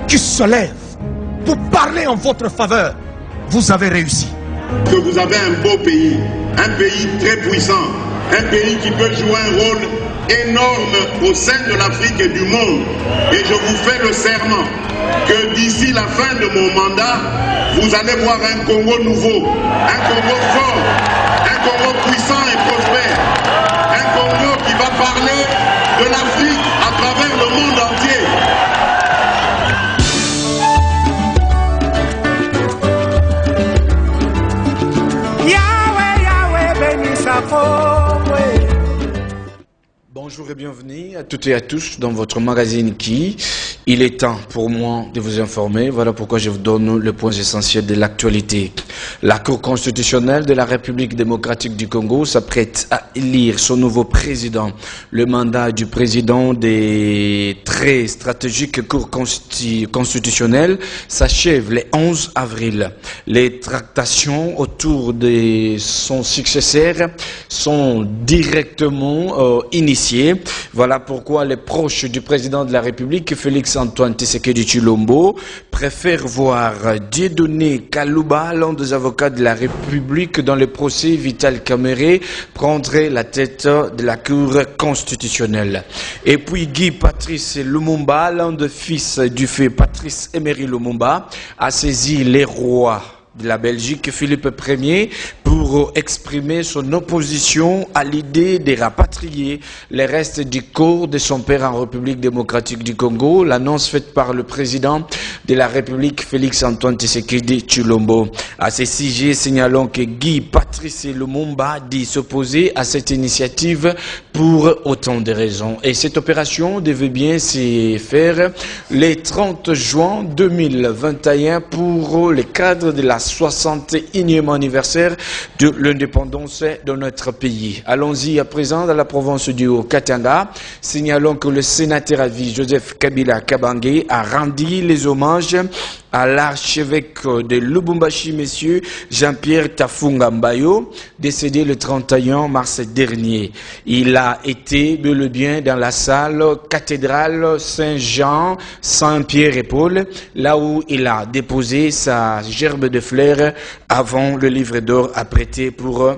qui se lève pour parler en votre faveur, vous avez réussi. Que vous avez un beau pays, un pays très puissant, un pays qui peut jouer un rôle énorme au sein de l'Afrique et du monde. Et je vous fais le serment que d'ici la fin de mon mandat, vous allez voir un Congo nouveau, un Congo fort, un Congo puissant et prospère, un Congo qui va parler de l'Afrique à travers le monde entier. Bonjour et bienvenue à toutes et à tous dans votre magazine Qui. Il est temps pour moi de vous informer. Voilà pourquoi je vous donne le point essentiel de l'actualité. La Cour constitutionnelle de la République démocratique du Congo s'apprête à élire son nouveau président. Le mandat du président des très stratégiques cours constitutionnelles s'achève le 11 avril. Les tractations autour de son successeur sont directement initiées. Voilà pourquoi les proches du président de la République, Félix-Antoine Tshisekedi Tshilombo, préfèrent voir Dieudonné Kalouba, l'un des avocats de la République dans le procès Vital Kamerhe, prendre la tête de la Cour constitutionnelle. Et puis Guy Patrice Lumumba, l'un des fils du fait Patrice Emery Lumumba, a saisi les rois de la Belgique, Philippe Ier, pour exprimer son opposition à l'idée de rapatrier les restes du corps de son père en République démocratique du Congo, l'annonce faite par le président de la République, Félix-Antoine Tshisekedi Tshilombo. À ce sujet, signalons que Guy Patrice Lumumba dit s'opposer à cette initiative pour autant de raisons. Et cette opération devait bien se faire le 30 juin 2021 pour le cadre de la 61e anniversaire de l'indépendance de notre pays. Allons-y à présent dans la province du Haut-Katanga. Signalons que le sénateur à vie Joseph Kabila Kabange a rendu les hommages à l'archevêque de Lubumbashi, monsieur Jean-Pierre Tafunga Mbayo, décédé le 31 mars dernier. Il a été bel et bien dans la salle cathédrale Saint-Jean, Saint-Pierre et Paul, là où il a déposé sa gerbe de fleurs avant le livre d'or apprêté pour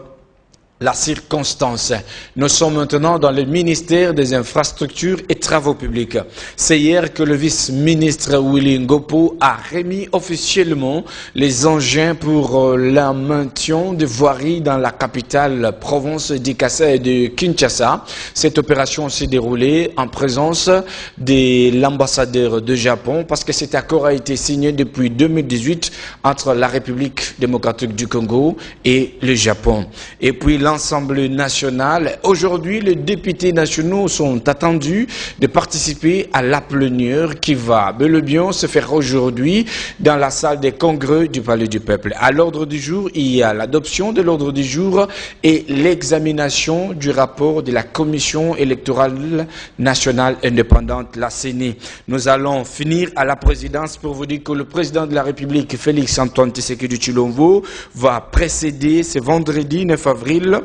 la circonstance. Nous sommes maintenant dans le ministère des Infrastructures et Travaux Publics. C'est hier que le vice-ministre Willy Ngopo a remis officiellement les engins pour le maintien de voiries dans la capitale province d'Ikassa et de Kinshasa. Cette opération s'est déroulée en présence de l'ambassadeur de Japon parce que cet accord a été signé depuis 2018 entre la République démocratique du Congo et le Japon. Et puis l'Assemblée nationale. Aujourd'hui, les députés nationaux sont attendus de participer à la plénière qui va bel et bien se faire aujourd'hui dans la salle des congrès du Palais du Peuple. À l'ordre du jour, il y a l'adoption de l'ordre du jour et l'examination du rapport de la Commission électorale nationale indépendante, la CENI. Nous allons finir à la présidence pour vous dire que le président de la République, Félix-Antoine Tshisekedi Tshilombo, va précéder ce vendredi 9 avril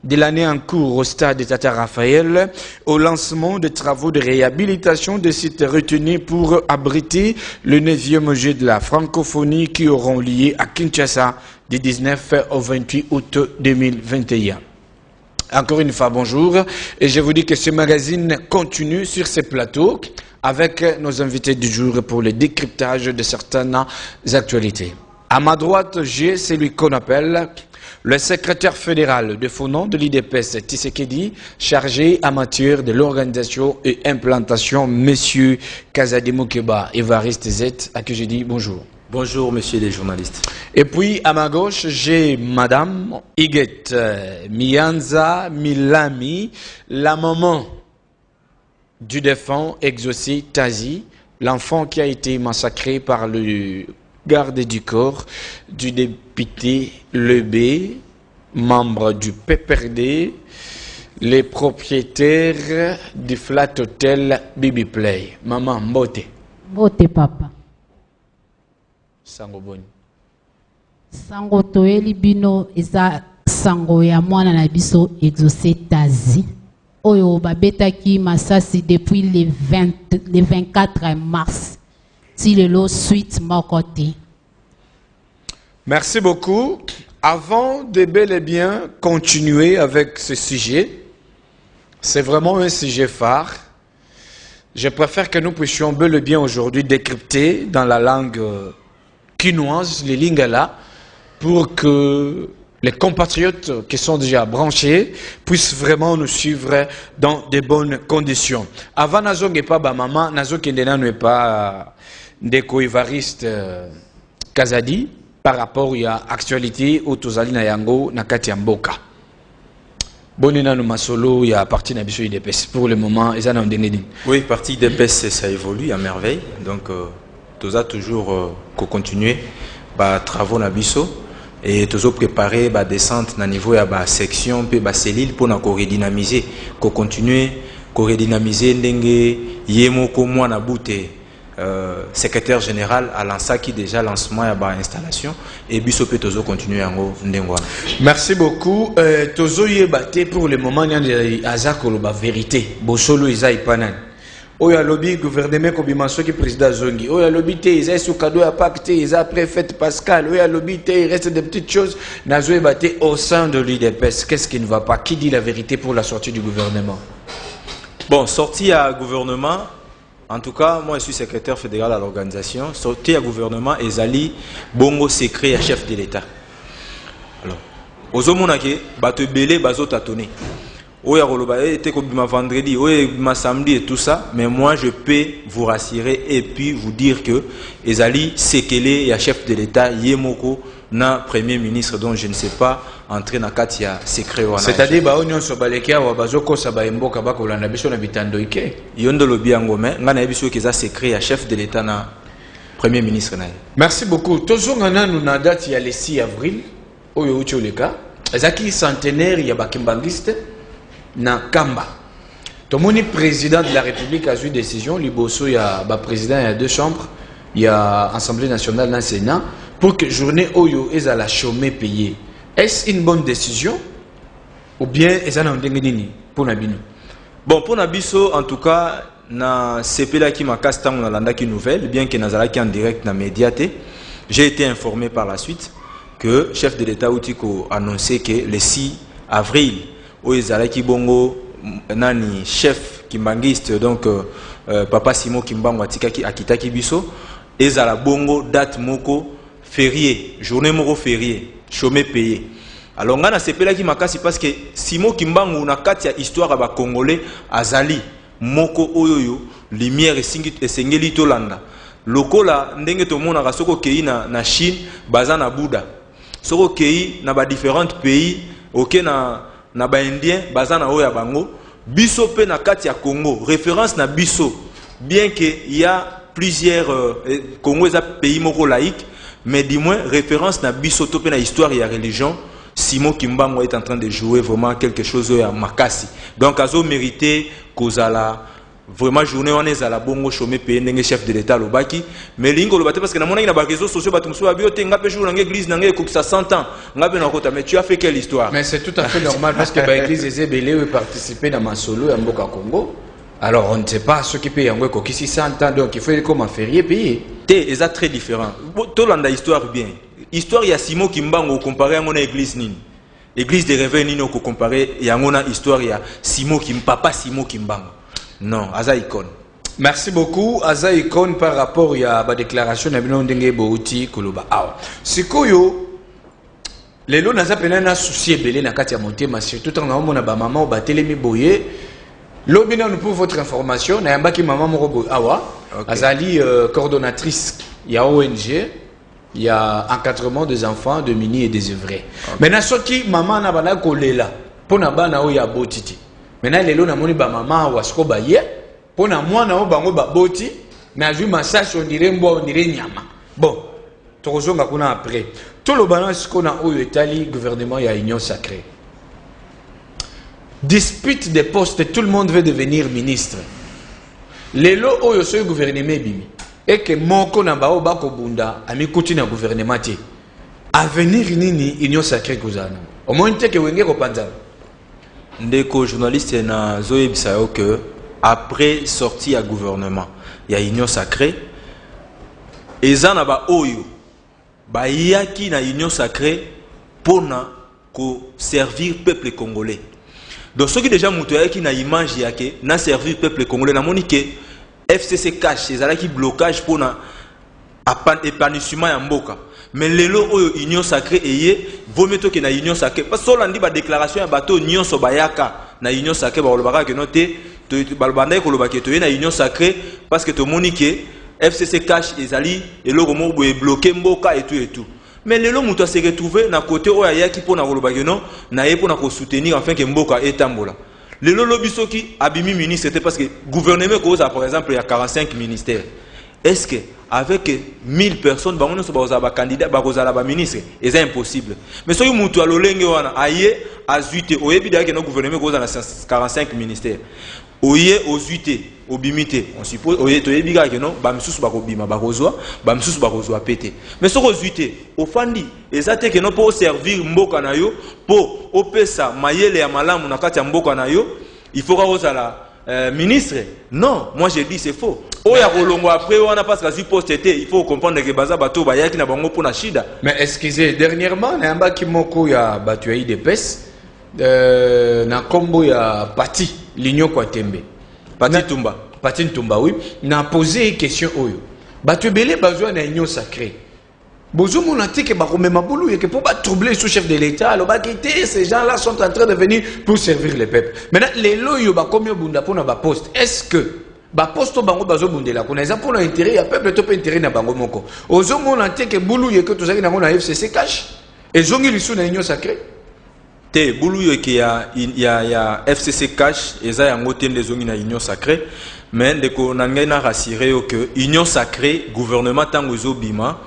de l'année en cours au stade de Tata Raphaël au lancement des travaux de réhabilitation des sites retenus pour abriter le 9e jeu de la francophonie qui auront lieu à Kinshasa du 19 au 28 août 2021. Encore une fois, bonjour. Et je vous dis que ce magazine continue sur ces plateaux avec nos invités du jour pour le décryptage de certaines actualités. À ma droite, j'ai celui qu'on appelle le secrétaire fédéral de Fonon de l'IDPS Tshisekedi, chargé en matière de l'organisation et implantation, monsieur Kazadi Moukeba, Évariste Z, à qui je dis bonjour. Bonjour, messieurs les journalistes. Et puis, à ma gauche, j'ai madame Iguette Mianza Milami, la maman du défunt Exaucé Tazi, l'enfant qui a été massacré par le garde du corps du député Lebé, membre du PPRD, les propriétaires du flat hotel Bibi Play. Maman Mbote. Mbote papa. Sango boni. Sango toeli bino eza sango ya mwana na biso Exaucé Tazi. Oyo babetaki masasi depuis le 24 mars. ti lelo suite moko te. Merci beaucoup. Avant de bel et bien continuer avec ce sujet, c'est vraiment un sujet phare. Je préfère que nous puissions bel et bien aujourd'hui décrypter dans la langue quinoise, les lingala, pour que les compatriotes qui sont déjà branchés puissent vraiment nous suivre dans de bonnes conditions. Avant nazo pas ba maman, nazo kendena n'est pas ndeko Evariste Kazadi par rapport à l'actualité au Tozali na yango na kati ya mboka. Bonina no masolo ya parti na biso IDPS pour le moment ils en ndengeni. Oui, parti IDPS ça évolue à merveille. Donc toza toujours ko continuer ba travaux na biso et toujours préparer ba descente na niveau ya ba section pe ba cellule pour na ko redynamiser, ko continuer ko redynamiser ndenge yemoko mwana bute secrétaire général à lancaki déjà lancement ya ba installation et biso pe tozo continuer yango ndengwa. Merci beaucoup. Tozo yebate pour le moment il y a azakolo ba vérité. Bosolo isa ipanan. Oya lobby gouvernement ko bimanso ki président Zongi. Oya lobby te isa sous cadeau à pacte isa préfète Pascal. Oya lobby te il reste des petites choses nazo yebate au sein de l'IDPS. Qu'est-ce qui ne va pas? Qui dit la vérité pour la sortie du gouvernement? Bon, sortie à gouvernement. En tout cas, moi je suis secrétaire fédéral à l'organisation. Sorti à gouvernement, Ezali, bongo secret à chef de l'État. Alors, Ozomonake, bato belé, bazo tatone. Oya Roloba, était comme ma vendredi, oya ma samedi et tout ça. Mais moi je peux vous rassurer et puis vous dire que Ezali, sekele et chef de l'État, Yemoko, na premier ministre dont je ne sais pas entrer na katia secret wana. C'est-à-dire ba onyon so baleke wa bazoko sa ba mboka ba ko landa biso na bitando ike. Yondo lobi ngome ngana biso keza secret à chef de l'État na premier ministre na. Merci beaucoup. Toujours ngana nous na date ya le 6 avril oyo ucholeka. Ezaki centenaire ya bakimbangiste na Kamba. Tomoni président de la République a eu décision liboso ya ba président ya deux chambres, il y a Assemblée nationale na Sénat pour que journée Oyo est à la chômée payée. Est-ce une bonne décision ou bien est-ce un ndengeni pour Nabino? Bon, pour Nabiso, en tout cas, na CPLA qui m'a cassé dans la nouvelle, bien que Nazala qui en direct na médiaté, j'ai été informé par la suite que le chef de l'État Outiko a annoncé que le 6 avril, Oezala qui bongo nani chef kimbangiste donc Papa Simo Kimbango Atikaki Akitaki Biso, Ezala bongo date moko férié, journée moko férié, chômé payé. Alors on a sepela qui makasi parce que Simo Kimbangu na kati ya histoire ba congolais azali moko oyoyo lumière esengeli tolanda. Lokola ndenge to mona ka soko kei na Chine bazana Bouddha. Soko kei na ba différents pays, OK na ba indien bazana oya bango, biso pe na kati ya Congo, référence na biso, bien que il y a plusieurs Congo est un pays moko laïque. Mais du moins, référence na bisoto pe na histoire et la religion, Simo Kimbango est en train de jouer vraiment quelque chose à Makasi. Donc, azo mérité kozala vraiment journée on est à la bongo chômé payé n'engé chef de l'État lobaki. Mais lingo lobate parce que na mona ina ba réseaux sociaux batumso ba biote ngape jour na église na ngé kokisa 100 ans. Ngape na kota mais tu as fait quelle histoire? Mais c'est tout à fait normal parce que ba église ezebelé ou participer dans ma solo ya mboka Congo. Alors on ne sait pas ce qui paye en Weko qui 100 ans, donc il faut comme un férié payer. C'est très différent. Tout le monde a histoire bien. Histoire, il y a Simo Kimbango comparé à mon église Nini. Église des rêves Nino comparé à mon histoire, il y a Simo Papa Simo Kimbango. Non, Aza Icon. Merci beaucoup. Aza Icon par rapport à la déclaration de Ndenge Bouti Koloba. Sikoyo, les lots n'a pas un souci belé na katia monté, mais surtout en amont na ba maman ba télémi boyé. Lobina nous pour votre information, Nayambaki Maman Morobo Awa, Azali coordonnatrice, il y a ONG, il y a encadrement des enfants, de mini et des œuvrés. Maintenant, ce qui maman n'a pas kolela, pour na ba na oya botiti. Maintenant, les lots na moni ba maman wasko ba ye, pour na moi na bango ba boti, na ju massage on dirait mbo on dirait nyama. Bon, tozonga kuna après. Tout le balance qu'on a au Italie, gouvernement il y a union sacrée. Dispute des postes, tout le monde veut devenir ministre. Les lots où il y a un gouvernement bimi et que mon konamba au bako bunda ami continue gouvernement ti. Avenir nini union sacrée kuzana. Au moins que wenge ko panza. Ndeko journaliste na zoe bisayo que après sortie à gouvernement, il y a union sacrée. eza na ba oyo ba yaki na union sacrée pona ko servir peuple congolais. Donc ceux qui déjà muto yaki na image yake na servir peuple congolais na monique FCC cache ezalaki blocage pona épanouissement ya mboka. Mais lelo oyo union sacrée eye vometo ke na union sacrée parce que solandi ba déclaration ya bato nyonso bayaka na union sacrée ba olobaka ke noté to balbanda ko lobaka to na union sacrée parce que to monique FCC cache ezali eloko mo boye bloquer mboka et tout. Mais lelo muto se retrouver na côté oyo yaki pona ko lobaka non na ye pona ko soutenir enfin que mboka etambola. Lelo lobisoki abimi ministre c'était parce que gouvernement cause par exemple il y a 45 ministères. Est-ce que avec 1000 personnes bangono so ba candidat ba kozala ba ministre c'est impossible. Mais soki mutu alolenge wana aye azuite oyebi da ke no gouvernement cause na 45 ministères. Oye ozuite obimité on suppose oye toyebi ka ke no ba misusu ba kobima ba kozwa ba misusu ba kozwa pété. Mais soko ozuite ofandi ezate ke no pour servir mboka na yo po opesa mayele ya malamu na kati ya mboka na yo il faut kozala ministre. Non, moi je dis c'est faux. Oya kolongo après on a parce que si poste était il faut comprendre que baza bato ba yaki na bango pona shida. Mais excusez, dernièrement na yamba ki moko ya batu ya IDPS na kombo ya parti l'Union Kwatembe. Parti Ntumba oui, na posé une question oyo. Batu belé bazwa na union sacrée. Bozo mon antique ba komema boulou et que pour pas troubler sous chef de l'État, le ba quitter ces gens-là sont en train de venir pour servir le peuple. Maintenant les loyo ba komyo bunda pona ba poste. Est-ce que ba poste bango bazo bundela kuna eza pona intérêt ya peuple to pe intérêt na bango moko. Ozo mon antique boulou et que tozaki na ngona FCC cash et zongi lisu na union sacrée. Te boulou et que ya FCC cash eza yango te ndezongi na union sacrée. Mais ndeko nangai na rassurer que union sacrée gouvernement tango zo bima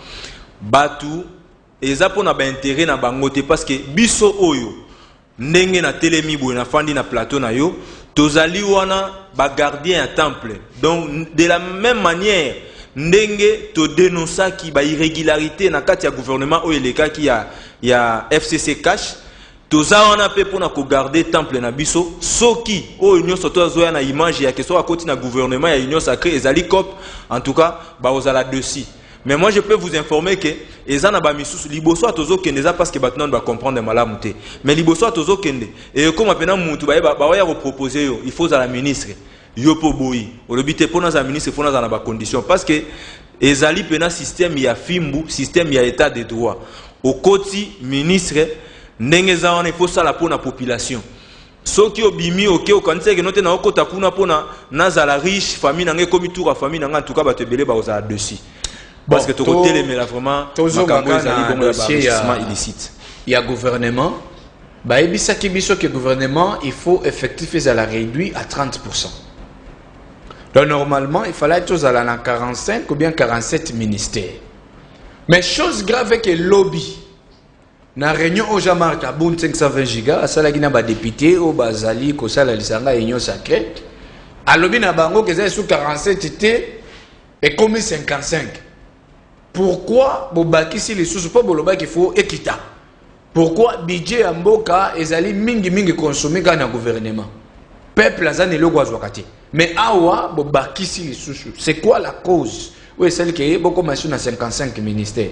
batu eza pona ba intérêt na bango te parce que biso oyo ndenge na telemi boye na fandi na plateau na yo tozali wana ba gardien ya temple. Donc de la même manière ndenge to dénonça ki ba irrégularité na kati ya gouvernement oyo eleka ki ya FCC cash toza wana pe pona ko garder temple na biso soki oyo nyonso to azoya na image ya keso akoti na gouvernement ya union sacrée ezali cop en tout cas ba ozala dessus. Mais moi je peux vous informer que ezana ba misusu liboso atozo kende za parce que batnon va comprendre malamu te. Mais liboso atozo kende et comme apena mutu ba ya ko proposer yo il faut za la ministre yo po boyi olobite pona za ministre pona za na ba condition parce que ezali pena système ya fimbu système ya état de droit au koti ministre ndenge za wana il faut ça la pona population. Soki obimi oke okanise ke note na okota kuna pona nazala riche famille nangé comme tour à famille nanga en tout cas ba te belé ba ozala dessus. Parce que tu côté mais là vraiment illicite. Il y a gouvernement bah ebisa ki biso que gouvernement il faut effectif à la réduit à 30%. Donc normalement il fallait être à 45 ou bien 47 ministères. Mais chose grave que lobby na réunion au Jamarta bon 520 giga asala gina ba député au bazali ko sala lisanga union sacrée. A lobby na bango que c'est sous 47 était et comme 55. Pourquoi bobakisi les sous pas boloba qu'il faut équitable? Pourquoi budget amboka ezali mingi consommé dans le gouvernement? Peuple azane le gwazwakati. Mais awa bobakisi les sous. C'est quoi la cause? Oui, celle qui est beaucoup mentionné dans 55 ministères.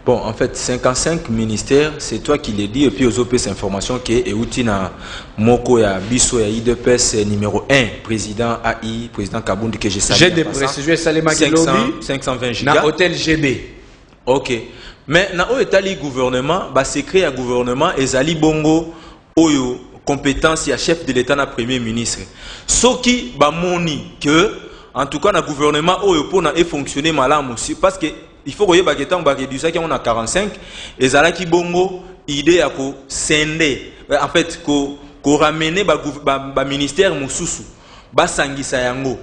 Bon, en fait, 55 ministères, c'est toi qui l'as dit, et puis aux OPS information qui est Outina Moko ya Biso ya IDPS numéro 1, président AI, président Kabundi que j'ai salué. J'ai des précisions, Salema Kilobi, 520 gigas. Dans hôtel GB. Ok. Mais dans le gouvernement, bah c'est créé un gouvernement et Zali Bongo, Oyo, compétence, il y a chef de l'État, na premier ministre. Ce qui, bah moni que, en tout cas, le gouvernement, Oyo, pour na fonctionner malam aussi, parce que il faut que vous ayez on a 45 et ça qui bongo idée à ko sender en fait ko ramener ba ministère mususu ba sangisa yango.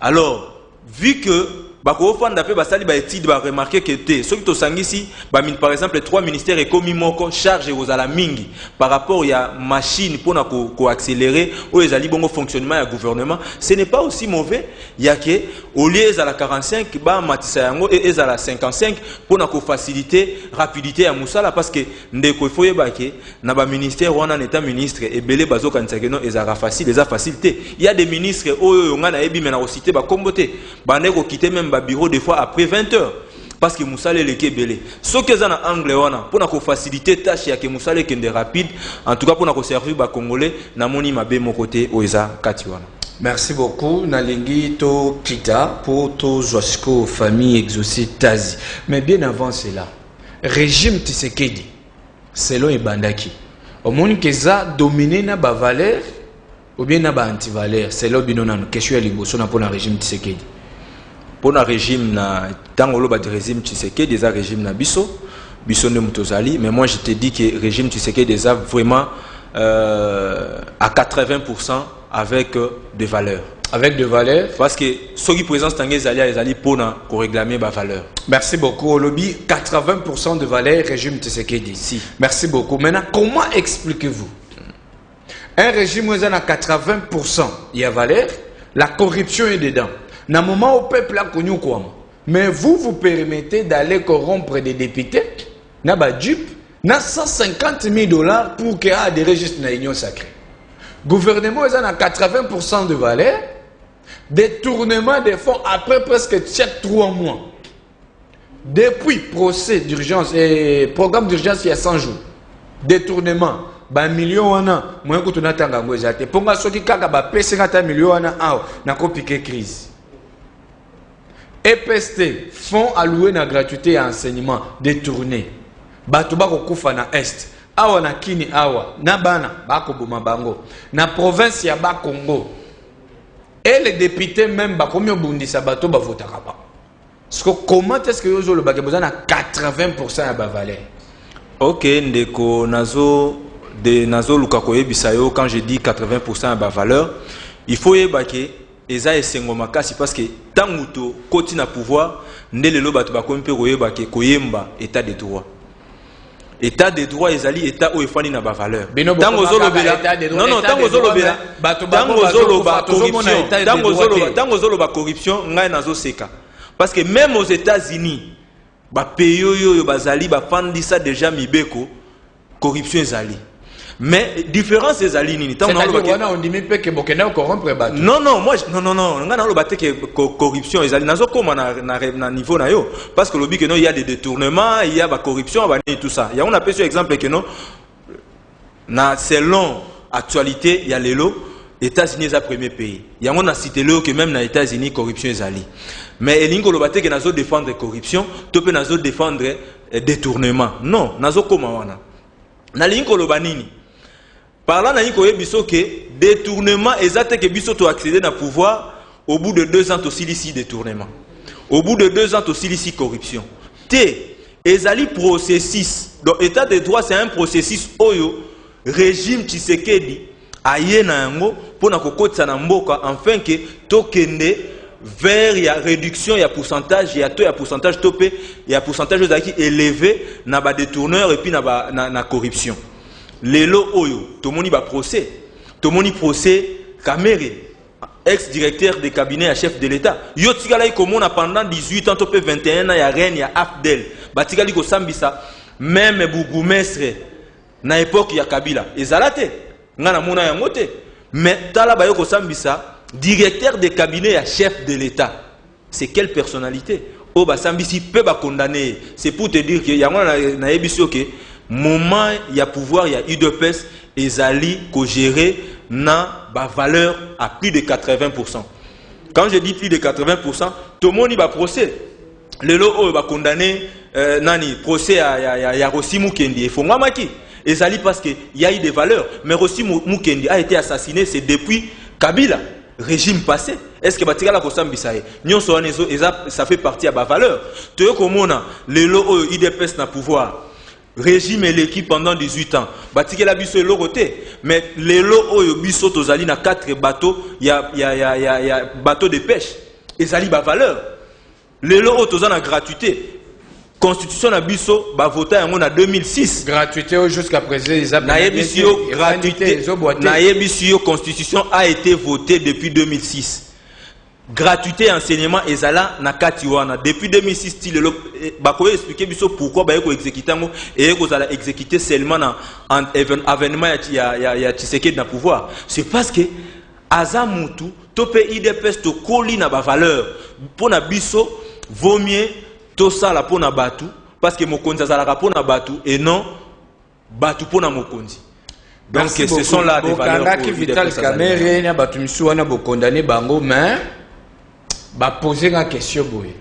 Alors vu que ba ko fanda pe ba sali ba étude ba remarquer que té ceux qui to sangisi ba par exemple les 3 ministères économiques moko charge aux ala mingi par rapport ya machine pour na ko accélérer ou les ali bongo fonctionnement ya gouvernement ce n'est pas aussi mauvais ya que au lieu à la 45 ba matisa yango et à la 55 pour na ko faciliter rapidité ya musala parce que ndeko faut yeba ke na ba ministère wana état ministre et belé bazo kanisa que non ezara facile les a facilité il y a des ministres oyo nga na ebi mena ko citer ba komboté ba ndeko quitter même ba bureau des fois après 20 heures parce que Moussale est belé. Ce que ça na anglais wana pour na ko faciliter tâche ya que Moussale kende rapide, en tout cas pour na ko servir ba congolais na moni mabe mon côté oeza kati wana. Merci beaucoup Nalingi to Kita pour to Josko famille exaucée Tazi. Mais bien avant cela, régime Tshisekedi selon Ebandaki. Au monde que ça dominé na ba valeur ou bien na ba anti-valeur, selon binona question ya liboso na pour na régime Tshisekedi. Pour le régime, dans le régime Tshisekedi, des régime na biso ne mutozali, mais moi je te dis que le régime Tshisekedi déjà vraiment à 80% avec des valeurs. Avec des valeurs. Parce que ceux qui présentent les alliés pour réclamer des valeurs. Merci beaucoup. Au lobby, 80% de valeurs régime Tshisekedi. Si. Merci beaucoup. Maintenant, comment expliquez-vous un régime où il y a 80% il y a valeur, la corruption est dedans. Dans le moment où le peuple a connu quoi. Mais vous permettez d'aller corrompre des députés, na ba dupe, na 150 000 $, pour qu'il y ait des registres dans l'Union sacrée. Le gouvernement est à 80% de valeur, détournement des fonds après presque chaque 3 mois. Depuis procès d'urgence et programme d'urgence il y a 100 jours. Détournement. Ba million wana moi ko tunatanga ngoza te ponga soki kaka ba pese ngata million wana aw na ko piquer crise. EPST, fonds alloués na gratuité et enseignement, détournés. Bato bako kufa na est. Awa na kini awa. Na bana, bako boma bango. Na province ya ba Congo. Et les députés même, bako mio bundisa bato ba votaka ba. Comment est-ce que yozo le bageboza na 80% ya ba valeur? Ok, ndeko nazo lukako yebisayo, quand je dis 80% ya ba valeur, il faut yebake eza esengo makasi parce que tango to koti na pouvoir ndele lo bato bakomi pe koyeba ke koyemba état de droit. État de droit ezali état o efani na ba valeur. Tango zolobela non tango zolobela tango zoloba corruption tango zoloba corruption ngai nazo seka parce que même aux États-Unis ba pays yo bazali ba fandisa déjà mibeko corruption ezali. Mais différence des alignes. On dit que Bokena corrompre bateau. Non, moi non. On a le bateau que corruption les alignes. Nazo comme na niveau na yo parce que le but que non il y a des détournements, il y a la corruption, et tout ça. Il y a on appelle sur exemple que non na selon actualité il y a les lots États-Unis est le premier pays. Il y a on a cité le que même na États-Unis corruption les alignes. Mais elingo le bateau que nazo défendre corruption, tu peux nazo défendre détournement. Non, nazo comme wana. Na lingo le banini. Parlant na yiko yebiso que détournement exact que biso to accéder na pouvoir au bout de 2 ans to silisi détournement. Au bout de 2 ans to silisi corruption. Té ezali processus. Donc état de droit c'est un processus oyo régime Tshisekedi aye na yango pona kokotisa na mboka afin que tokende vers ya réduction ya pourcentage ya to ya pourcentage topé ya pourcentage ozaki élevé na ba détourneur et puis na corruption. Lelo oyo tomoni ba procès Kamere ex-directeur de cabinet à chef de l'État yo tikala ikomona pendant 18 ans topé 21 ans ya reine ya Afdel batikali ko sambisa même bourgmestre na époque ya Kabila ezalate ngana mona yango te mais tala ba yo ko sambisa directeur de cabinet à chef de l'État. C'est quelle personnalité? Oh bah sambisi peut ba condamner. C'est pour te dire que yango na yebiso que moment il y a pouvoir, il y a UDPS et Zali ko gérer na ba valeur à plus de 80%. Quand je dis plus de 80%, tout le monde y va procès. Le lot va condamner nani procès à Rossi Mukendi et Fongamaki. Et Zali parce que il y a eu des valeurs, mais Rossi Mukendi a été assassiné c'est depuis Kabila. Régime passé, est-ce que Batikala Kosambisaye, ça fait partie à ma valeur. Tu es comme on a les lots IDPS na pouvoir. Régime et l'équipe pendant 18 ans. Batikala biso et l'oroté. Mais les lots biso tozali na 4 bateaux, il y a bateaux de pêche. Et ça li ba valeur. Les lots tozali na gratuité. Constitution na biso ba voté en 2006 gratuité jusqu'à présent na yebisio gratuité na yebisio constitution a été votée depuis 2006 gratuité enseignement ezala na kati wana depuis 2006 style ba ko expliquer biso pourquoi ba ko exécuter ngo et ko zala exécuter seulement en avènement ya Tshisekedi na pouvoir c'est parce que azamutu topé IDPS to koli na ba valeur pour na biso vaut mieux tout ça la pona batu parce que mokonzi azalaka pona batu et non batu pona mokonzi. Donc ce sont là des valeurs qui Vital Kamerhe na batu misu wana bo condamner bango mais ba poser une question boye.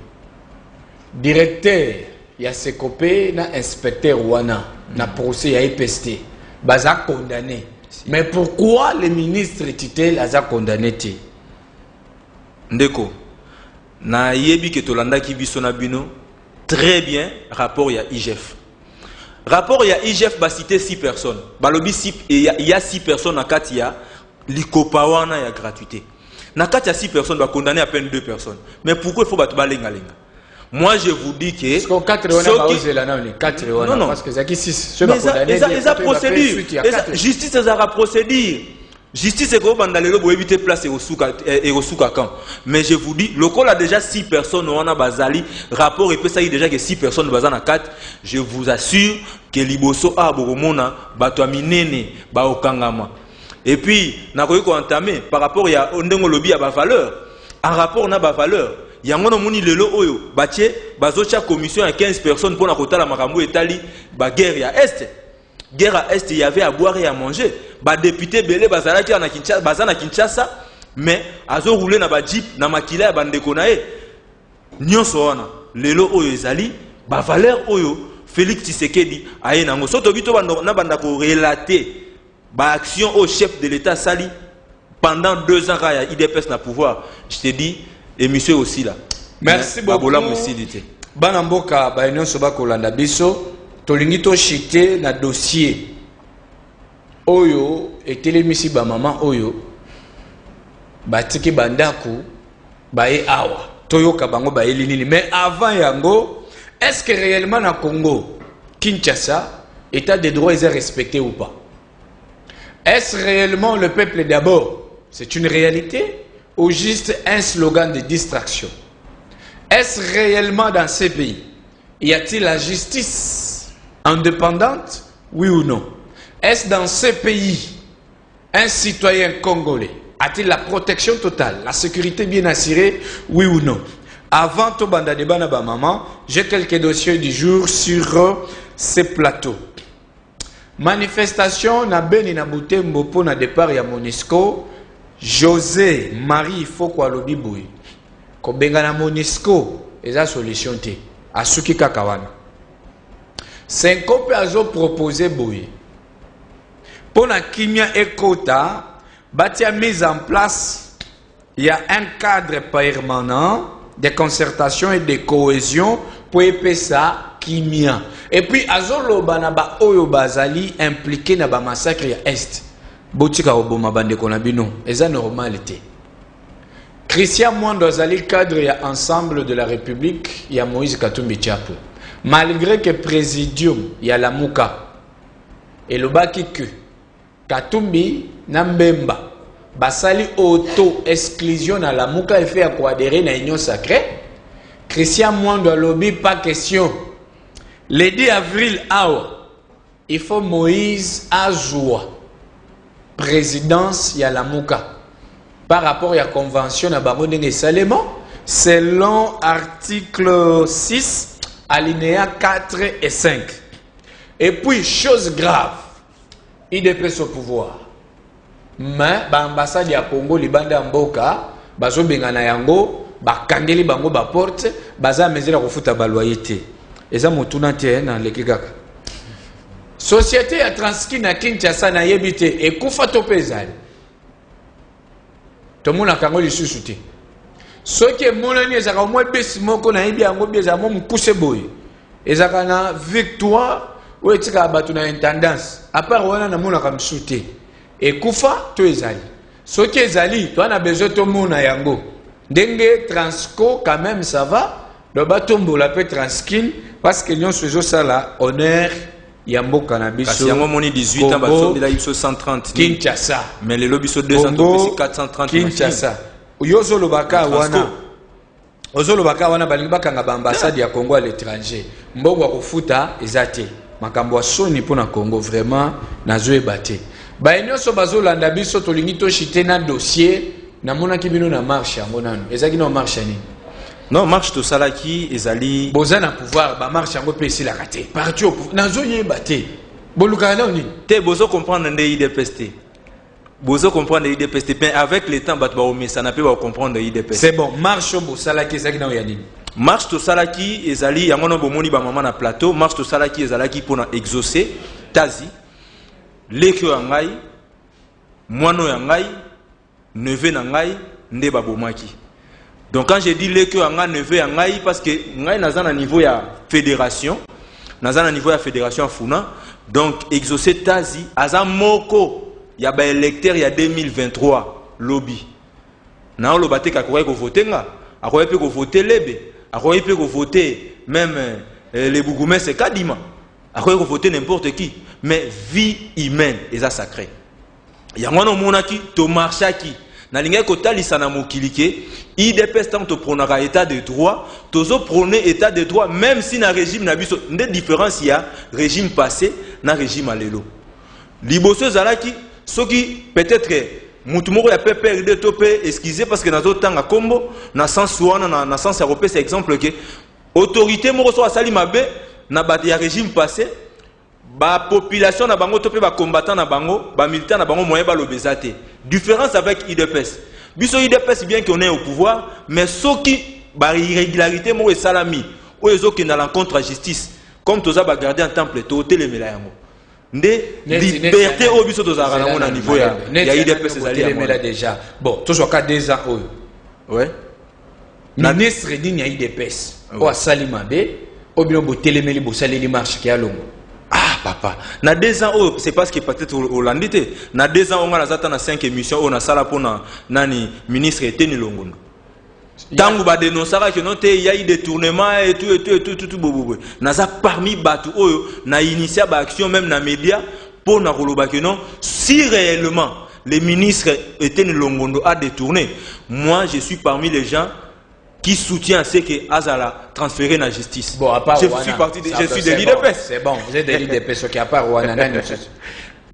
Directeur ya Sekopé na inspecteur wana na procès ya IPST baza condamné. Mais pourquoi le ministre Titel a condamné té? Ndeko na yebi ke tolanda ki biso na bino très bien rapport ya IGF. Rapport ya IGF ba cité 6 personnes. Balobi 6 et il y a 6 personnes na kati ya likopawana ya gratuité. Na kati ya 6 personnes ba condamner à peine 2 personnes. Mais pourquoi il faut battre balenga lenga? Moi je vous dis que parce que 4 wana ba ozela na les 4 wana non parce que zaki 6 ceux ba condamner eza procédure. Justice ezara procédure. Justice est gros bandalelo pour éviter place et au souka camp. Mais je vous dis, le col a déjà 6 personnes on a bazali rapport et peut ça y déjà que 6 personnes bazana 4. Je vous assure que liboso a boromona bato minene ba okangama. Et puis na ko entamé par rapport ya ondengo lobby à ba valeur. En rapport na ba valeur. Yango no moni lelo oyo batie bazocha commission à 15 personnes pour na kotala makambo etali ba guerre ya est. Guerre à est, il y avait à boire et à manger. Ba député belé bazala ki na Kinshasa, bazana Kinshasa, mais azo rouler na ba jeep na makila ya bandeko na e. Nyonso wana lelo oyo ezali ba valeur oyo Félix Tshisekedi aye nango. Soto bito na banda ko relater ba action au chef de l'État sali pendant 2 ans ya IDPS na pouvoir. Je te dis et monsieur aussi là. Merci beaucoup. Bana mboka ba union soba kolanda biso. Tolingi to chité na dossier oyo etelemisi ba maman oyo batiki bandaku bae awa toyoka bango baeli nini mais avant yango est-ce que réellement na Congo Kinshasa état de droit est respecté ou pas? Est-ce réellement le peuple d'abord? C'est une réalité ou juste un slogan de distraction? Est-ce réellement dans ces pays y a-t-il la justice indépendante, oui ou non? Est-ce dans ces pays un citoyen congolais a-t-il la protection totale, la sécurité bien assurée, oui ou non? Avant tout banda de bana ba maman, j'ai quelques dossiers du jour sur ces plateaux. Manifestation na Beni na Butembo pour na départ ya Monisco. José Marie Foko alobi boy. Ko benga na Monisco eza solution te. Asuki kakawana. Syncope azo proposé boy. Pour la Kimia Ekota, batia mise en place, il y a un cadre permanent de concertation et de cohésion pour épaisser ça Kimia. Et puis azolo banaba oyo bazali impliqué na ba massacre ya est. Botika oboma bande konabino, eza normalité. Christian Mwando azali cadre ya ensemble de la République ya Moïse Katumbi Tchapo. Malgré que présidium ya la Muka et le baki que Katumbi Nambemba basali auto exclusion na la Muka et fait adhérer na union sacrée. Christian Mwando lobby pas question. Le 10 avril il faut Moïse Ajoua présidence ya la Muka par rapport à la convention na Barodenge Salema selon article 6 alinéa 4 et 5. Et puis, chose grave, il déplace au pouvoir. Mais, l'ambassade ya Congo, libanda mboka, bazo bengana yango, bakangeli bango ba porte, baza mezela kofuta ba loyauté. Eza motuna te na lekigaka. Société ya Transki na Kinshasa na yebite ekufa to pezali. Tomona kango lisusu te. Ce qui est mon année, c'est que moi, je suis une victoire ou une intendance. À part, on a un soutien. Et Koufa, tu es allé. Ce qui est allé, tu as besoin de mon ayango. Dengue, Transco, quand même, ça va. Le bâton, on l'appelle Transkin, parce que nous faisons ça là, honneur. Yambo cannabis. Parce qu'il y a mon 18 ans, il a eu 130. Kinshasa. Mais les lobbies sont 200, 430. Kinshasa. Yozo Baka wana Ozolo Baka wana balibaka nga ambassade ya Congo à l'étranger mbongo kofuta ezate makambo soni pona Congo vraiment nazo ebate ba nyonso bazolanda biso tolingi to chité na dossier na mona kibino na marche yango nanu ezaki na marche ni Non, marche to salaki ezali. Bozana pouvoir, ba marche yango pe si la raté. Parti au pouvoir. Nazo yebate. Boluka na oni. Te bozo comprendre nde IDPS te. Bozo comprendre IDPS te. Mais avec le temps, bat ba o ça n'a pas comprendre IDPS. C'est bon, marche au salaki ezaki na yanini. Marche to salaki ezali yango no bomoni ba mama na plateau, marche to salaki ezalaki pona exaucer tazi. Leke yangai, moano yangai, neveu nangai, nde ba bomaki. Donc quand je dis leke yangai, neveu yangai, parce que ngai naza na niveau ya fédération, naza na niveau ya fédération funa, donc exaucer tazi aza moko ya ba électeur ya 2023 lobby. Na lo baté ka ko voter nga, akoye pe ko voter lebe, akoye pe ko voter même les bourgmestres kadima, akoye ko voter n'importe qui, mais vie humaine est sacrée. Yango no monaki to marchaki na linga ko talisa na mokilike IDPS tant to pronaka état de droit, tozo prôner état de droit même si na régime na biso nde différence ya régime passé na régime alelo. Liboso zalaki soki peut-être mutu moko ya PPRD to pe excusez parce que nazo tanga kombo na sens wana na sens européen c'est exemple que autorité moko so asali mabe na ba ya régime passé ba population na bango to pe ba combattant na bango ba militant na bango moyen ba lobezate. Différence avec IDPS. Biso IDPS bien qu'on est au pouvoir mais soki ba irrégularité moko salami o ezoki na l'encontre à justice comme toza ba garder en temple to telemela yango. Nde liberté au biso tozara na mona niveau ya IDPS ezali ya déjà. Bon, toujours ka 2 ans oyo. Ouais. Ministre ni ya IDPS. O asali mabe, o bino bo telemeli bo saleli marche ki alongo. Ah papa, na 2 ans oh, c'est parce que peut-être Hollandité. Na 2 ans on a zata na 5 émissions on a sala pona nani ministre Eteni Longondo. Tangu ba dénonçara que non te y a eu des tournements et tout bobo. Naza parmi batu oyo na initié ba action même na média pour na koloba que non si réellement le ministre Eteni Longondo a détourné, moi je suis parmi les gens qui soutient ce que Azala transféré dans la justice. Bon, à part je Wana, suis parti de, je suis de bon, l'IDPS. C'est bon, vous êtes de l'IDPS, ok, à part Wana.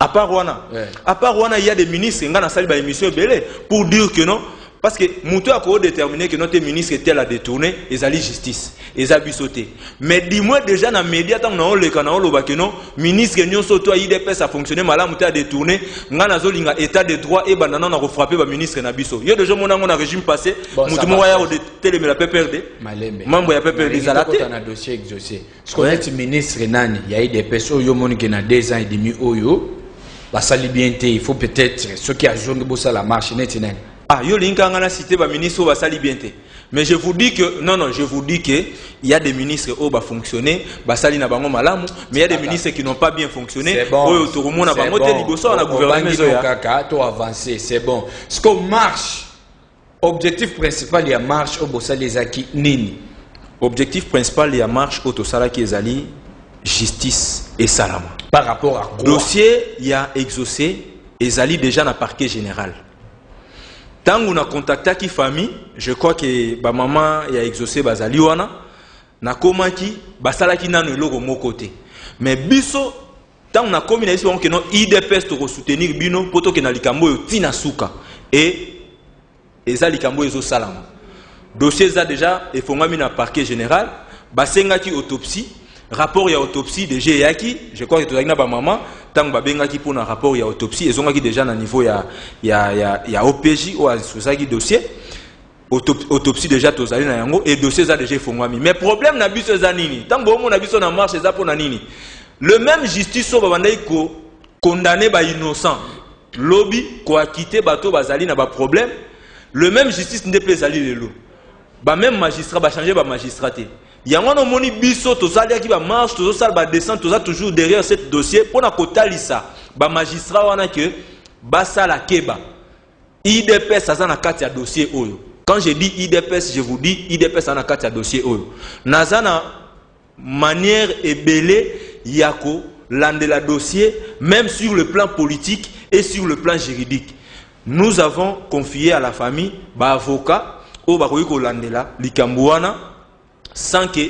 À part Wana. Ouais. À part Wana, il y a des ministres qui ont dans la émission belé pour dire que non. Parce que Moutou a déterminé que notre ministre était la détourné, ils allaient justice, ils allaient sauter. Mais dis-moi déjà dans les médias, tant que le canal que non, ministre qui soto IDPS a fonctionné, malade Moutou a détourné, ngana zolinga état de droit et banana a frappé le ministre Nabiso. Il y a déjà mon régime passé, Moutou moya au télé mais la PPRD. Membre ya PPRD zalaté. On a dossier exaucé. Ce qu'on est ministre nani, il y a IDPS oyo moni qui na 2 ans et demi oyo, la salibienté, il faut peut-être ceux qui a joué de la marche net nani. Ah, yo linka ngana cité ba ministre ba sali bien té. Mais je vous dis que non, je vous dis que il y a des ministres qui ont fonctionné, ba sali na bango malamu, mais il y a des ministres qui n'ont pas bien fonctionné. Bon, tout le monde a bango té liboso na gouvernement zo kaka to avancer, c'est bon. Ce qu'on marche objectif principal il y a marche au bosali ezaki nini. Objectif principal il y a marche au tosala qui ezali justice et salam. Par rapport à quoi? Dossier il y a exaucé ezali déjà na parquet général. Tant qu'on a contacté qui famille, je crois que ba maman a exaucé bazali wana na komaki basala ki nanu eloko moko te. Mais biso tant on a commis na iso que non IDPS to soutenir bino poto ke na likambo yo tina suka et eza likambo ezo salama. Dossier za déjà efongami na parquet général, basenga ki autopsie, rapport ya autopsie déjà yaki, je crois que to na ba maman tant babenga ki pour un rapport ya autopsie et zonga ki déjà na niveau ya OPJ ou azosaki dossier autopsie déjà tozali na yango et dossier za déjà fongwami mais problème na biso za nini tant bomo na biso na marche za pona nini le même justice so babandai ko condamner ba innocent lobby ko acquitter bato bazali na ba problème le même justice ne plaisali lelo ba même magistrat ba changer ba magistraté. Yango no moni biso tozali ki ba marche tozosala ba descente toza toujours derrière ce dossier pour na kotalisa ba magistrat wana que basala keba IDPS azana kati ya dossier oyo. Quand je dis IDPS je vous dis IDPS azana kati ya dossier oyo. Nazana manière ebele yako landela dossier même sur le plan politique et sur le plan juridique. Nous avons confié à la famille ba avocat o ba ko landela likambo wana sans que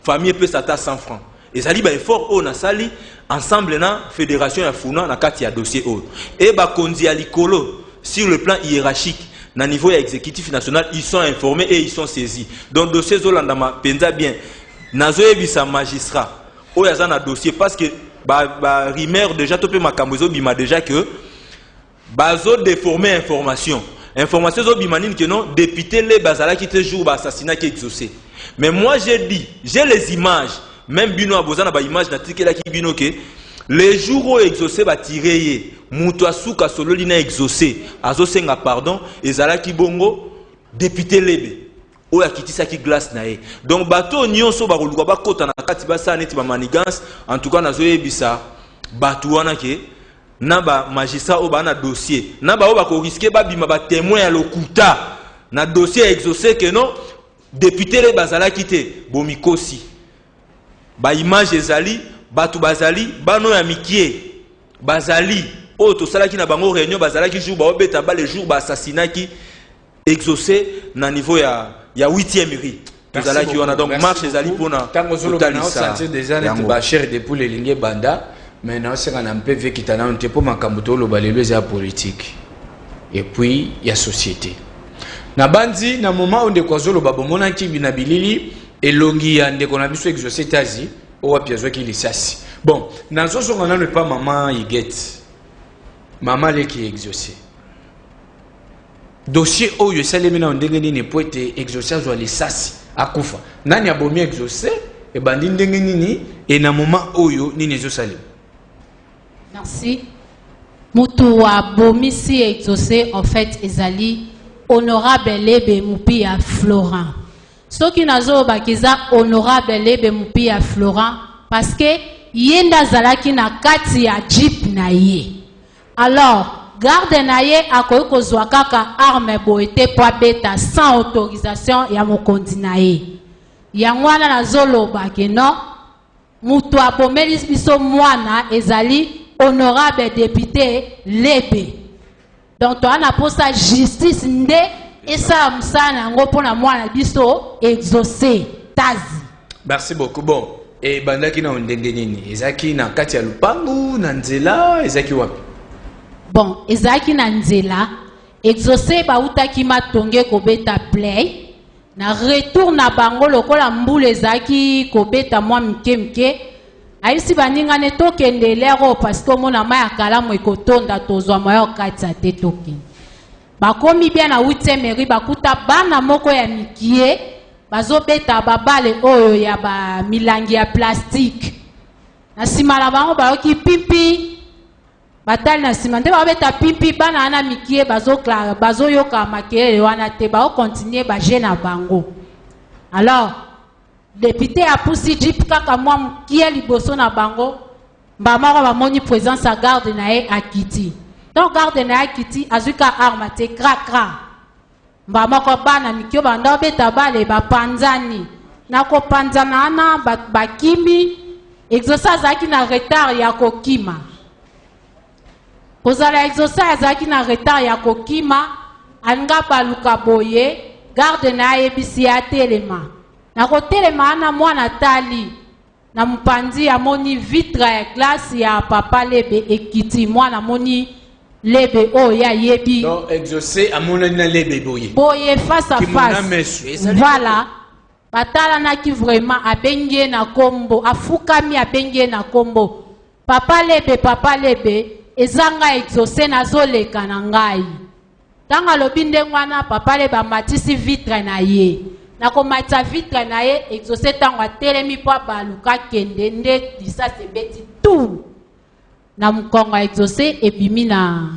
famille peut s'attendre 100 francs. Et ça dit bah effort on a sali ensemble na fédération ya funa na kati ya dossier o. Et ba kondi alikolo sur le plan hiérarchique na niveau exécutif national, ils sont informés et ils sont saisis. Donc dossier Zolandama penza bien. Nazo ebisa magistrat. Oyaza na dossier parce que Rimer déjà topé makambozo bima déjà que bazo déformer information. Information zo bimanine que non député les bazala qui te joue assassinat qui exaucé. Mais moi j'ai dit, j'ai les images, même bino abozana ba image na tikela ki bino que les jours où exaucé va tirer mutu asuka solo lina exaucé azo senga pardon ezala ki bongo député lebe oya kitisa ki glace na ye. Donc bato nyonso ba koluka ba kota na kati ba sa neti ba manigance en tout cas nazo yebisa bato wana ke na ba magistrat o ba na dossier na ba o ba ko risquer ba bima ba témoin ya lokuta na dossier exaucé que non député le bazala kité bomikosi ba image ezali batu bazali bano ya mikie bazali o to sala ki na bango réunion bazala ki jour ba obeta ba les jours ba assassinat ki exaucé na niveau ya 8e ri bazala ki wana donc marche ezali pona tango zolo na sentir déjà net ba cher de pour les lignes banda mais non c'est un peu vu qui tana on te pour makambo to lo balelo ya politique et puis il y a société na bandi na moment on de kwa zolo ba bomona ki binabilili elongi ya ndeko na biso exaucé tazi o wa piazo ki lisasi bon nazo so ngana ne pas maman Iget maman le qui exaucé dossier oyo salemi na ndenge nini poete exaucé zo lisasi akufa nani abomi exaucé e bandi ndenge nini e na moment oyo nini zo salemi. Merci. Mutu abomisi exaucé en fait ezali honorable Lebe Mupia Florent. Ce qui nazo bakiza honorable Lebe Mupia Florent parce que yenda zalaki na kati ya jeep na ye. Alors garde na ye akoyi kozwa kaka arme boete po beta sans autorisation ya mokonzi na ye. Yango wana nazoloba ke non mutu abomeli biso mwana ezali honorable député Lebe. Donc toi na posa justice nde esa msana ngo pona mwana biso exaucé tazi. Merci beaucoup. Bon, et bandaki na ndenge nini? Ezaki na kati ya lupangu na nzela ezaki wapi? Bon, ezaki na nzela exaucé ba utaki matonge kobeta play na retour na bango lokola mbule ezaki kobeta mwa mke aisi baninga ne tokende lero parce que mona maya kalamu ekotonda tozwa moyo kati ya te tokende bakomi bien na 8e mairie bakuta bana moko ya mikie bazobeta babale oyo ya ba milangi ya plastique na sima na bango bayoki pipi batali na sima nde babeta pipi bana ana mikie bazoyoka makelele wana te bao continuer baje na bango. Alors député a poussé jeep kaka mwa mkie liboso na bango mbamako bamoni présence à garde na ye akiti. Donc garde na akiti azuka arme te kra mbamako bana mikio banda beta bale bapanzani na kopanzana ana bakimi exaucé zaki na retard ya kokima kozala exaucé zaki na retard ya kokima anga baluka boye garde na yebisi ya telema na kotelema ana mwana tali na mpanzi ya moni vitre ya glace ya papa Lebe ekiti mwana moni Lebe o ya yebi donc exaucé amona na Lebe boye face à face. Voilà batala na ki vraiment abenge na kombo afukami abenge na kombo papa Lebe ezanga exaucé na zoleka na ngai tanga lobinde ngwana papa Lebe amatisi vitre na ye na komatisa vitre na ye exaucé tango atelemi po baluka kende nde lisasi ebeti tout na mkongo exaucé ebimi na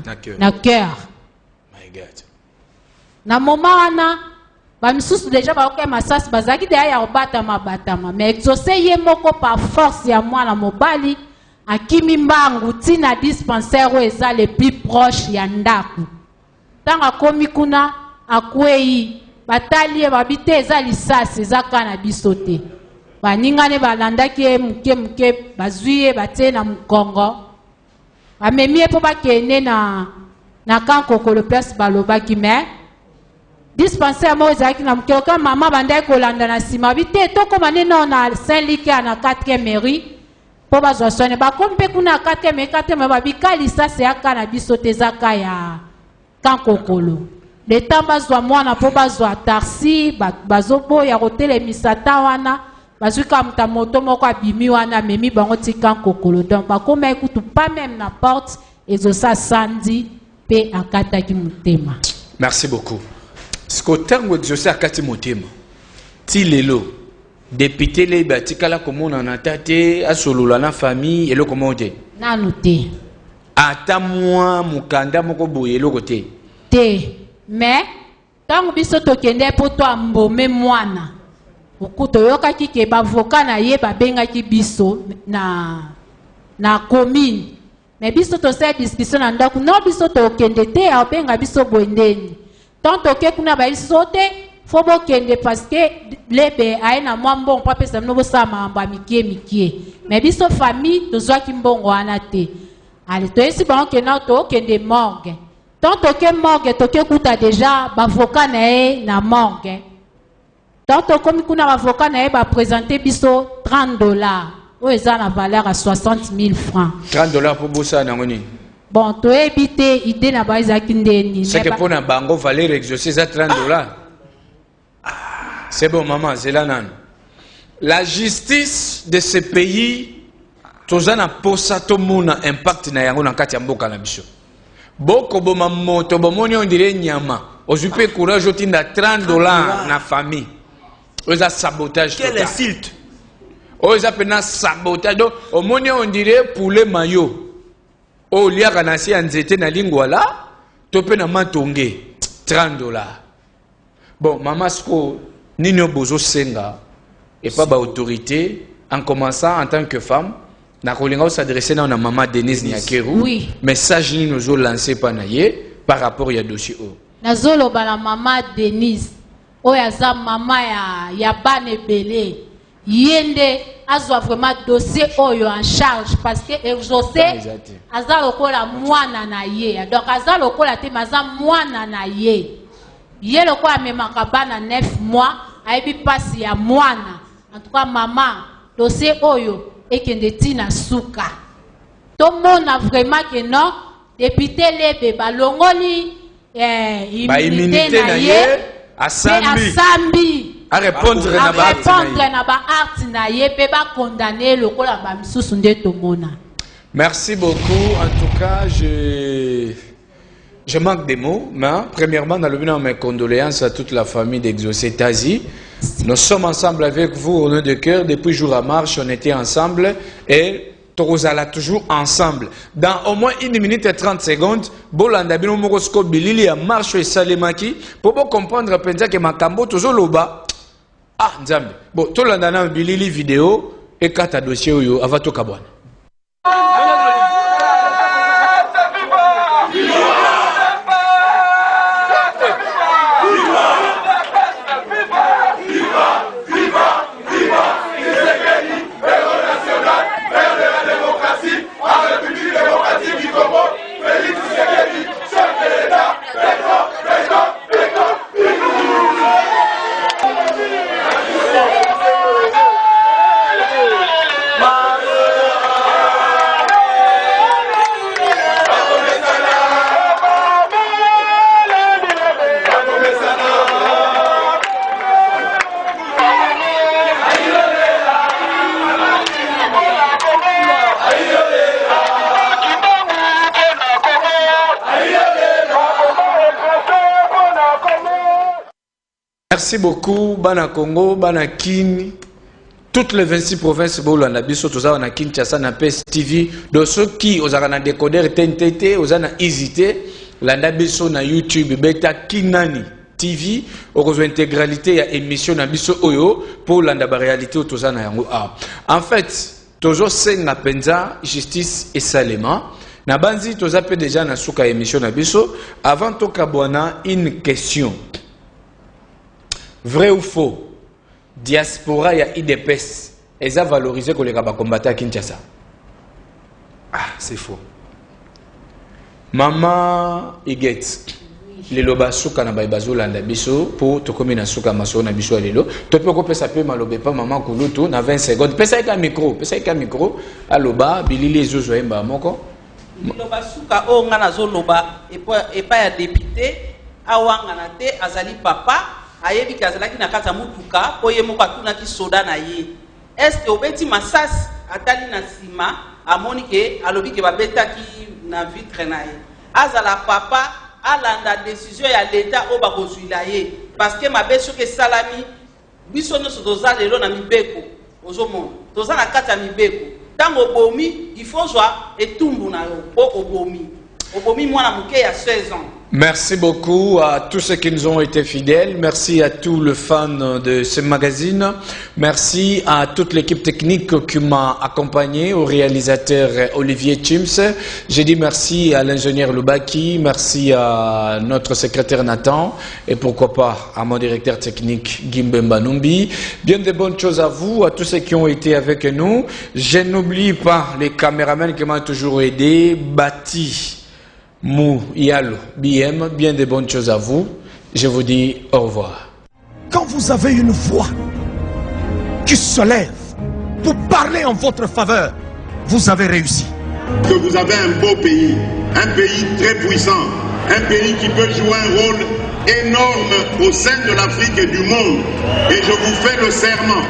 cœur. My God. Na moment wana bamisusu déjà baoke masasi bazaki deya ya obatama mais exaucé ye moko par force ya mwana mobali akimi mbangu tina dispensaire oyo eza le plus proche ya ndaku tanga komi kuna akwei batali ye babite eza lisasi eza kana biso te baningane balandaki ye muke bazwi ye batie na mkongo bamemi ye mpo bakende na kankokolo place balobaki mais dispensaire moko ezalaki na muke oka mama bandaki kolanda na nsima bite tokoma neno na Saint-Luc na 4e mairie mpo bazwa sone bakomi mpe kuna 4e mairie babika lisasi ya kana biso te eza ka ya kankokolo. le temps bazwa mwana po bazwa taxi bazoboya kotelemisa ta wana bazwika muta moto moko abimi wana memi bango tika kokolo donc bakoma ekutu pas même na porte ezosa sandi pe akataki motema. Merci beaucoup. Siko tango exaucé akati motema ti lelo député le batikala komona na tate asolola na famille elo komote nanu te ata mwa mukanda moko boye eloko te mais tango biso tokende po to ambome mwana okuto yokaki ke bavoka na ye babengaki biso na commune mais biso tosala discussion na ndako no biso tokende te abenga biso bwendeni tant toke kuna ba biso te fo bokende parce que lebe aye na mwa mbongo pa pesa no bosala makambo ya mikie mais biso famille tozwaki mbongo wana te ale toyesi bango kena tokende morgue tant toke morgue toke kuta déjà bavoka na ye na morgue tant tokomi kuna bavoka na ye baprésente biso $30 oyo eza na valeur à 60 000 francs. $30 pour bossa nango nini? Bon, toyebi te idée na ba ezaki ndeni. C'est que pour na bango valeur exaucée ça $30. C'est bon maman, c'est là nan. La justice de ce pays tozana posa to mona impact na yango na kati ya mboka na biso. Boko boma moto bomoni on dirait nyama. Ozupe courage otinda $30 na famille. Oza sabotage total. Quel insulte. Oza pena sabotage. Donc au moni on dirait poulet mayo. O liaka na si anzete na lingwala to pe na matonge $30. Bon maman sko nino bozo senga et pas ba autorité en commençant en tant que femme na kolinga s'adresser na maman Denise Nyakeru. Oui. Message ni nous lancé pa na ye par rapport ya dossier o. Nazolo bala maman Denise oya za mama ya bane belé yende azwa vraiment dossier oyo en charge parce que exaucé aza lokola mwana na ye donc aza lokola te maza mwana na ye ye lokola memaka bana 9 mois ayebi pasi ya mwana en tout cas maman dossier oyo ekende tina suka tomona vraiment que non député lebe balongoli immunité na ye asambi à répondre na ba art na ye pe ba condamner lokola ba misusu nde tomona. Merci beaucoup. En tout cas, je manque des mots, mais premièrement, dans le bilan mes condoléances à toute la famille d'Exaucé Tazi. Nous sommes ensemble avec vous au nom de cœur. Depuis jour à marche, on était ensemble et Torozala toujours ensemble. Dans au moins 1 minute et 30 secondes, Bolanda Bino Morosko Bilili a marche et Salemaki pour comprendre que Makambo toujours loba. Ah, Nzambe. Bon, tout le monde a Bilili vidéo et 4 dossiers où avato kabwana. Merci beaucoup, Bana Congo, Bana Kin, toutes les 26 provinces, Bolanda Biso, Toza, na Kinshasa, na PES TV, de ceux qui, aux na décodeur TNTT, aux na hésité, Landa Biso, na YouTube, Beta Kinani TV, aux intégralité, ya émission na Biso Oyo, pour Landa réalité, Toza na Yango A. En fait, Tozo Senga Penza, justice et Salema, na Banzi, Toza peut déjà na souka émission na Biso, avant Tokabwana, une question. Vrai ou faux? Diaspora ya IDPS, ils ont valorisé que les combattants à Kinshasa. Ah, c'est faux. Maman Iget, les loba souka na baibazo landa biso pour to komi na souka maso na biso lelo. To peux ko pesa pe malobe pa maman kulutu na 20 secondes. Pesa ka micro, aloba bilili zozo emba moko. Loba souka o nga na zo loba et pas ya député awanga na te azali papa ayebi ki azalaki na kati ya mutuka po ye moko atunaki soda na ye est-ce que obeti masasi atali na nsima amoni ke alobi ke babetaki na vitre na ye azala papa alanda décision ya leta oyo bakozwila ye parce que mabe soki esalami biso nyonso toza lelo na mibeko ozomona toza na kati ya mibeko ntango obomi il faut zwa etumbu na yo po obomi mwana moke ya 16 ans. Merci beaucoup à tous ceux qui nous ont été fidèles. Merci à tous les fans de ce magazine. Merci à toute l'équipe technique qui m'a accompagné, au réalisateur Olivier Chims. J'ai dit merci à l'ingénieur Lubaki, merci à notre secrétaire Nathan et pourquoi pas à mon directeur technique Gimbemba Numbi. Bien de bonnes choses à vous, à tous ceux qui ont été avec nous. Je n'oublie pas les caméramans qui m'ont toujours aidé, Bati, Mou, Yalo, BM, bien de bonnes choses à vous. Je vous dis au revoir. Quand vous avez une voix qui se lève pour parler en votre faveur, vous avez réussi. Que vous avez un beau pays, un pays très puissant, un pays qui peut jouer un rôle énorme au sein de l'Afrique et du monde. Et je vous fais le serment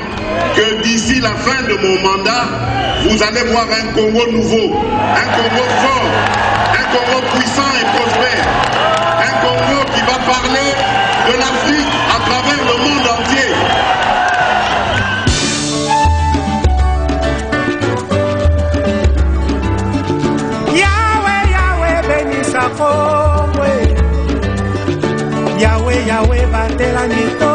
que d'ici la fin de mon mandat, vous allez voir un Congo nouveau, un Congo fort, un Congo puissant et prospère, un Congo qui va parler de l'Afrique à travers le monde entier. Yahweh, Yahweh, bénis sa Yahweh, Yahweh, batela mito.